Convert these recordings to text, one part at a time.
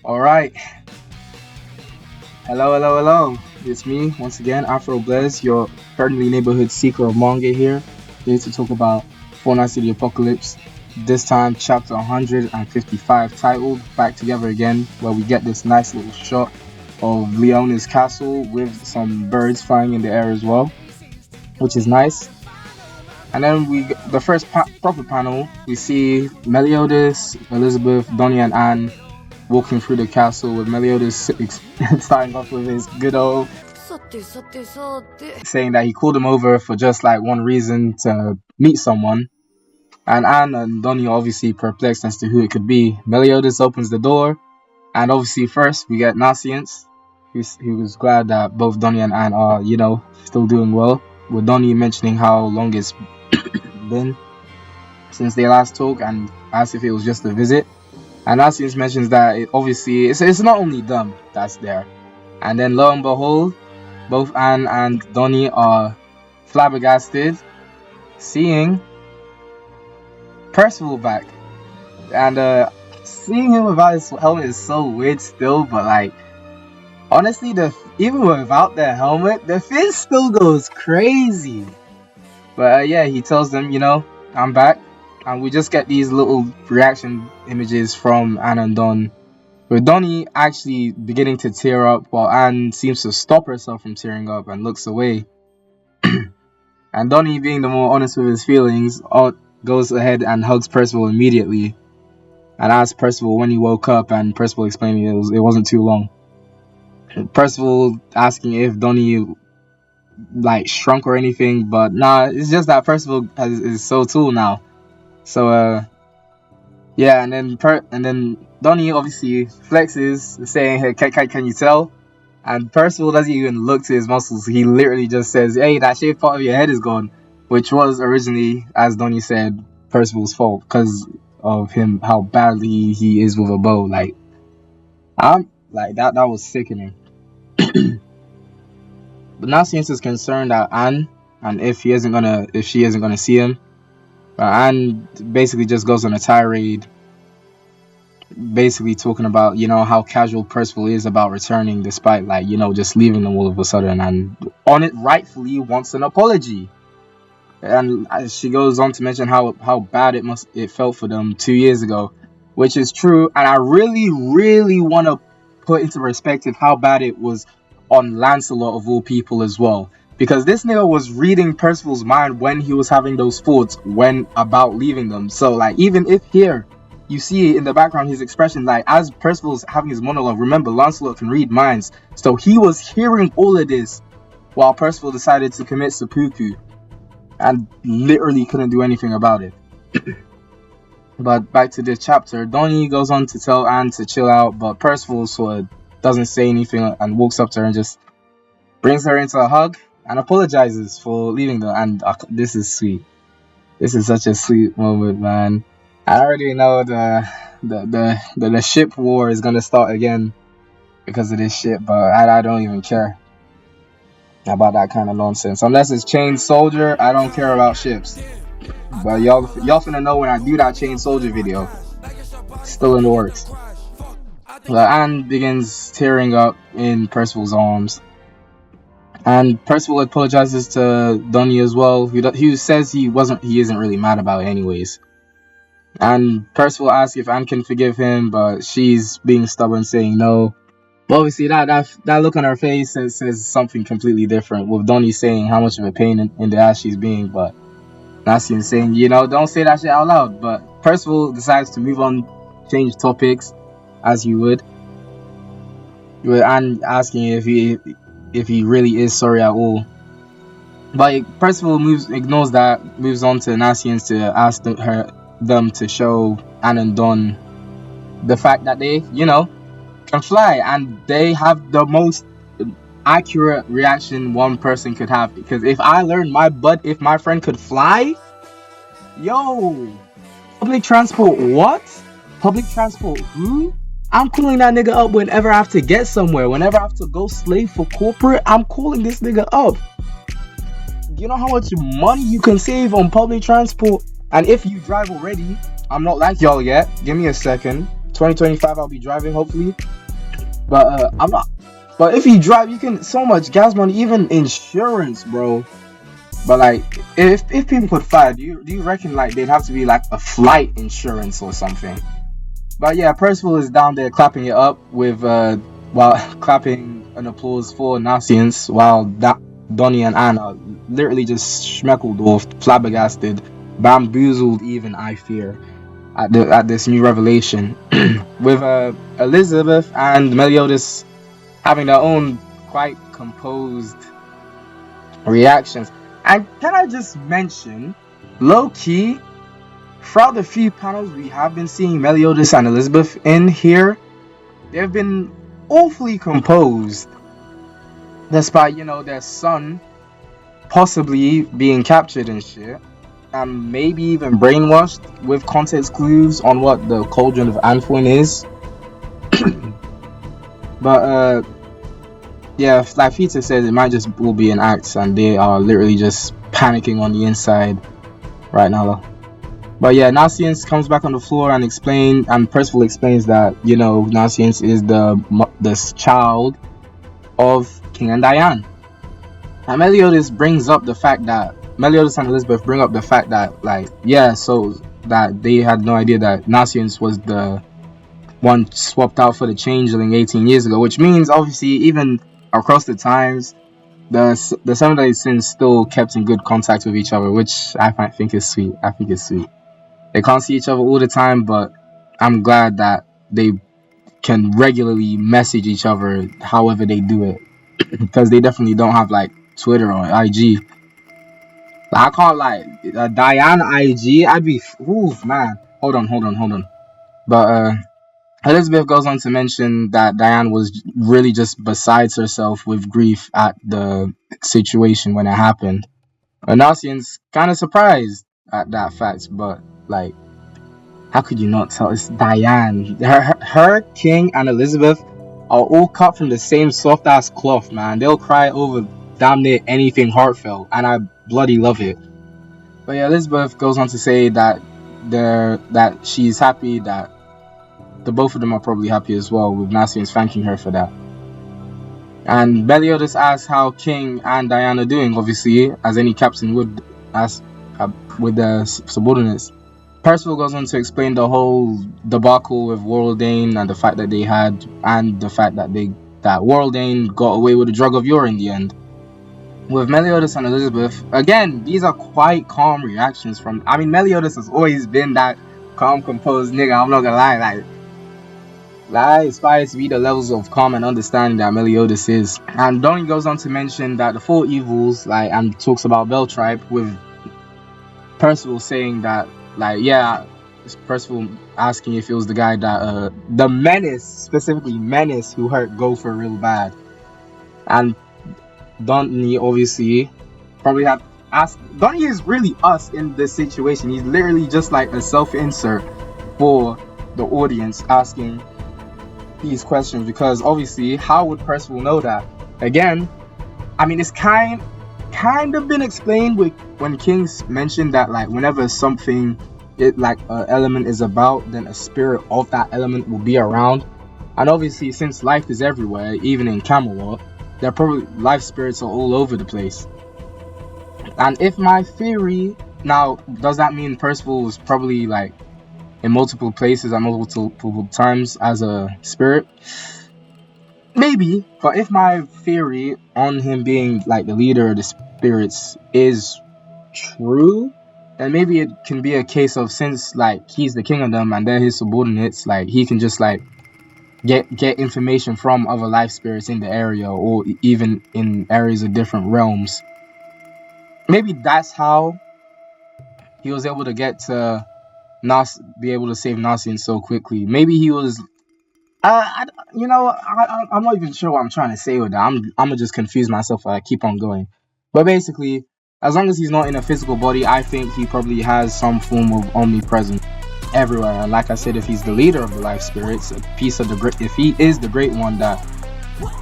All right. Hello. It's me once again, Afroblezsom, your friendly neighborhood seeker of manga here to talk about Fortnite City Apocalypse. This time, chapter 155, titled "Back Together Again," where we get this nice little shot of Leona's castle with some birds flying in the air as well, which is nice. And then the first proper panel, we see Meliodas, Elizabeth, Donnie, and Anne walking through the castle with Meliodas starting off with his good old saying that he called him over for just like one reason to meet someone. And Anne and Donnie are obviously perplexed as to who it could be. Meliodas opens the door, and obviously first we get Nascience, who was glad that both Donnie and Anne are, still doing well. With Donnie mentioning how long it's been since they last talked and asked if it was just a visit. And Nascience mentions that it's not only them that's there. And then lo and behold, both Anne and Donnie are flabbergasted seeing Percival back. And seeing him without his helmet is so weird still, but like honestly, even without the helmet, the fizz still goes crazy. But yeah, he tells them, I'm back. And we just get these little reaction images from Anne and Don, with Donnie actually beginning to tear up while Anne seems to stop herself from tearing up and looks away. And Donnie, being the more honest with his feelings, goes ahead and hugs Percival immediately and asks Percival when he woke up, and Percival explaining it wasn't too long. Percival asking if Donnie like shrunk or anything, but nah, it's just that Percival is so tall now. So yeah, and then Donnie obviously flexes, saying, "Hey, can you tell?" And Percival doesn't even look to his muscles. He literally just says, "Hey, that shaved part of your head is gone," which was originally, as Donnie said, Percival's fault because of him, how badly he is with a bow. Like, I'm like that was sickening. But now Saints is concerned that Anne, and if she isn't gonna see him. Anne basically just goes on a tirade, basically talking about, how casual Percival is about returning despite, like, just leaving them all of a sudden, and on it rightfully wants an apology. And she goes on to mention how bad it felt for them 2 years ago, which is true. And I really, really want to put into perspective how bad it was on Lancelot of all people as well. Because this nigga was reading Percival's mind when he was having those thoughts about leaving them. So, like, even if here you see in the background his expression, like, as Percival's having his monologue, remember, Lancelot can read minds. So he was hearing all of this while Percival decided to commit seppuku and literally couldn't do anything about it. But back to this chapter, Donnie goes on to tell Anne to chill out, but Percival sort of doesn't say anything and walks up to her and just brings her into a hug and apologizes for leaving them. And this is sweet. This is such a sweet moment, man. I already know the ship war is gonna start again because of this shit, but I don't even care about that kind of nonsense. Unless it's Chain Soldier, I don't care about ships. But y'all finna know when I do that Chain Soldier video. It's still in the works. Anne begins tearing up in Percival's arms. And Percival apologizes to Donnie as well, who says he isn't really mad about it anyways. And Percival asks if Anne can forgive him, but she's being stubborn, saying no. But obviously that look on her face says something completely different, with Donnie saying how much of a pain in the ass she's being, but Nascience saying, don't say that shit out loud. But Percival decides to move on, change topics, as you would. With Anne asking if he really is sorry at all. But Percival ignores that, moves on to Nascience to ask them to show Anne and Don the fact that they, can fly, and they have the most accurate reaction one person could have. Because if I learned if my friend could fly, public transport what? Public transport who? I'm calling that nigga up whenever I have to get somewhere. Whenever I have to go slave for corporate, I'm calling this nigga up. You know how much money you can save on public transport? And if you drive already, I'm not like y'all yet. Give me a second. 2025 I'll be driving, hopefully. But I'm not. But if you drive, you can so much gas money, even insurance, bro. But like, if people could fly, do you reckon like they'd have to be like a flight insurance or something? But yeah, Percival is down there clapping it up with while clapping an applause for Nasians, while Donnie and Anna literally just schmeckled off, flabbergasted, bamboozled. Even I fear at this new revelation, with Elizabeth and Meliodas having their own quite composed reactions. And can I just mention, low key, throughout the few panels we have been seeing Meliodas and Elizabeth in here, they've been awfully composed, despite, their son possibly being captured and shit, and maybe even brainwashed with context clues on what the Cauldron of Anfuin is. But yeah, like Peter said, it might just will be an act, and they are literally just panicking on the inside right now. But yeah, Nasians comes back on the floor and Percival explains that, Nasians is the child of King and Diane. And Meliodas and Elizabeth bring up the fact that, like, yeah, so that they had no idea that Nasians was the one swapped out for the changeling 18 years ago, which means obviously even across the times, the Seven-Day Sins still kept in good contact with each other, which I think is sweet. They can't see each other all the time, but I'm glad that they can regularly message each other however they do it, because they definitely don't have like Twitter or IG. I can't like Diane IG. I'd be man. Hold on. But Elizabeth goes on to mention that Diane was really just besides herself with grief at the situation when it happened. Nasian's kind of surprised at that fact, but like, how could you not tell? It's Diane. Her, King, and Elizabeth are all cut from the same soft ass cloth, man. They'll cry over damn near anything heartfelt, and I bloody love it. But yeah, Elizabeth goes on to say that she's happy that the both of them are probably happy as well, with Nasians thanking her for that. And Meliodas asks how King and Diane are doing, obviously, as any captain would ask with their subordinates. Percival goes on to explain the whole debacle with Worldane and the fact that that Worldane got away with the drug of yore in the end. With Meliodas and Elizabeth, again, these are quite calm reactions from. I mean, Meliodas has always been that calm, composed nigga. I'm not gonna lie, I aspire to be the levels of calm and understanding that Meliodas is. And Donnie goes on to mention that the four evils, and talks about Bell Tribe, with Percival saying that, Percival asking if it was the guy that, the Menace, specifically Menace, who hurt Gopher real bad. And Donnie obviously probably have asked. Donnie is really us in this situation. He's literally just like a self-insert for the audience asking these questions, because obviously, how would Percival know that? Again, I mean, it's kind of been explained when Kings mentioned that, like, whenever something an element is about, then a spirit of that element will be around. And obviously, since life is everywhere, even in Camelot, there are probably life spirits are all over the place. And if my theory now, does that mean Percival was probably like in multiple places at multiple times as a spirit? Maybe. But if my theory on him being like the leader of the spirits is true, then maybe it can be a case of, since like he's the king of them and they're his subordinates, like he can just like get information from other life spirits in the area, or even in areas of different realms. Maybe that's how he was able to get to be able to save Nasian so quickly. Maybe he was. I'm not even sure what I'm trying to say with that. I'm gonna just confuse myself if I keep on going. But basically, as long as he's not in a physical body, I think he probably has some form of omnipresence everywhere. And like I said, if he's the leader of the life spirits, if he is the great one that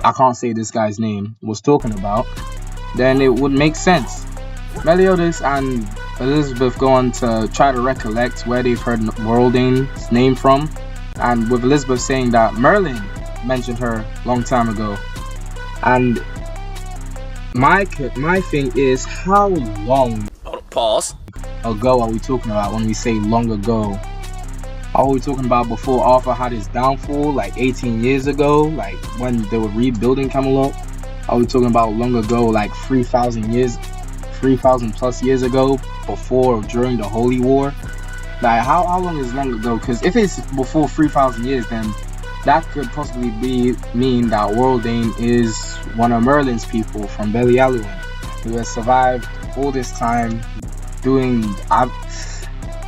I can't say this guy's name was talking about, then it would make sense. Meliodas and Elizabeth go on to try to recollect where they've heard Worldane's name from, and with Elizabeth saying that Merlin mentioned her long time ago. And my thing is, how long Pause. ago are we talking about when we say long ago? Are we talking about before Arthur had his downfall, like 18 years ago, like when they were rebuilding Camelot? Are we talking about long ago, like 3,000 years, 3,000 plus years ago, before or during the Holy War? Like, how long is long ago? Because if it's before 3,000 years, then that could possibly mean that Worldane is one of Merlin's people from Belialuin, who has survived all this time doing.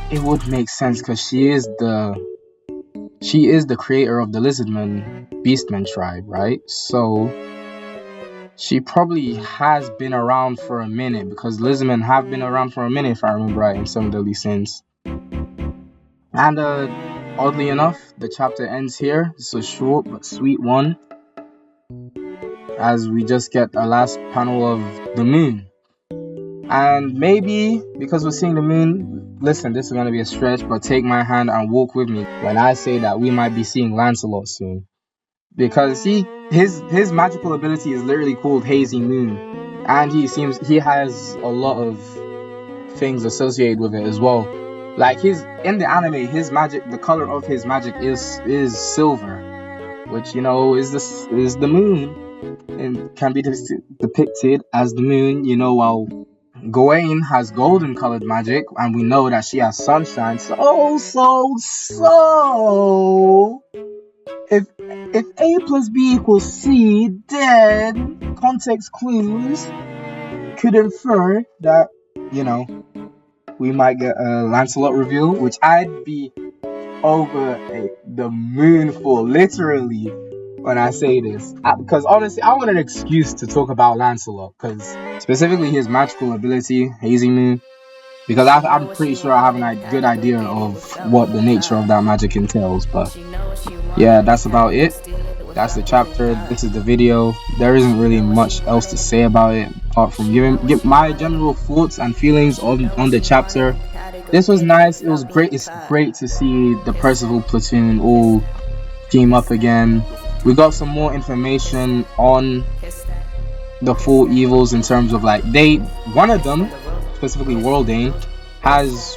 It would make sense because she is the creator of the Lizardman Beastman tribe, right? So she probably has been around for a minute, because Lizardmen have been around for a minute, if I remember right, in some Deadly Sins. And oddly enough, the chapter ends here. It's a short but sweet one, as we just get a last panel of the moon. And maybe because we're seeing the moon, listen, this is going to be a stretch, but take my hand and walk with me when I say that we might be seeing Lancelot soon. Because his magical ability is literally called Hazy Moon, and he has a lot of things associated with it as well. Like in the anime, his magic, the color of his magic is silver, which is the moon, and can be depicted as the moon. While Gawain has golden colored magic, and we know that she has sunshine. So if A plus B equals C, then context clues could infer that we might get a Lancelot reveal, which I'd be over the moon for, literally, when I say this. Because honestly, I want an excuse to talk about Lancelot, because specifically his magical ability, Hazy Moon, because I'm pretty sure I have a good idea of what the nature of that magic entails. But yeah, that's about it. That's the chapter. This is the video. There isn't really much else to say about it apart from give my general thoughts and feelings on the chapter. This was nice. It was great. It's great to see the Percival platoon all team up again. We got some more information on the four evils, in terms of like one of them, specifically Worldane, has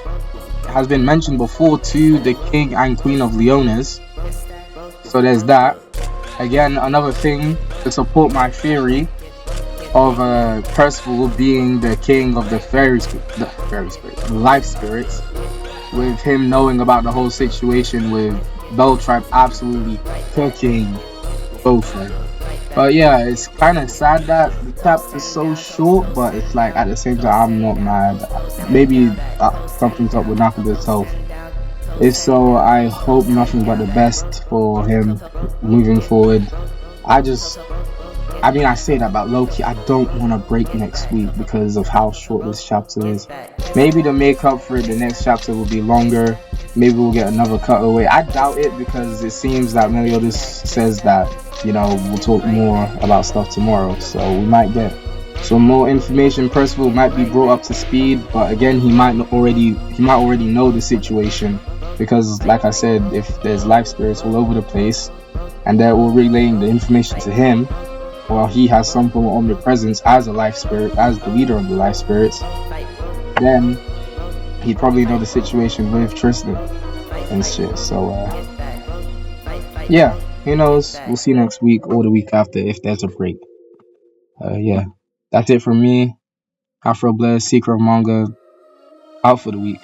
been mentioned before to the King and Queen of Leones. So there's that. Again, another thing to support my theory of Percival being the king of the life spirits, with him knowing about the whole situation with Bell Tribe absolutely cooking Beaufort. But yeah, it's kind of sad that the chapter's so short, but it's like, at the same time, I'm not mad. Maybe something's up with Nakuda's health. If so, I hope nothing but the best for him moving forward. I say that about Loki. I don't want to break next week because of how short this chapter is. Maybe to make up for it, the next chapter will be longer. Maybe we'll get another cutaway. I doubt it, because it seems that Meliodas says that, we'll talk more about stuff tomorrow. So we might get some more information. Percival might be brought up to speed, but again, he might already know the situation, because like I said, if there's life spirits all over the place and they're all relaying the information to him, or he has some form of omnipresence as a life spirit, as the leader of the life spirits, then he'd probably know the situation with Tristan and shit. So yeah, who knows? We'll see next week or the week after, if there's a break. Yeah, that's it from me. Afroblezsom, Secret of Manga, out for the week.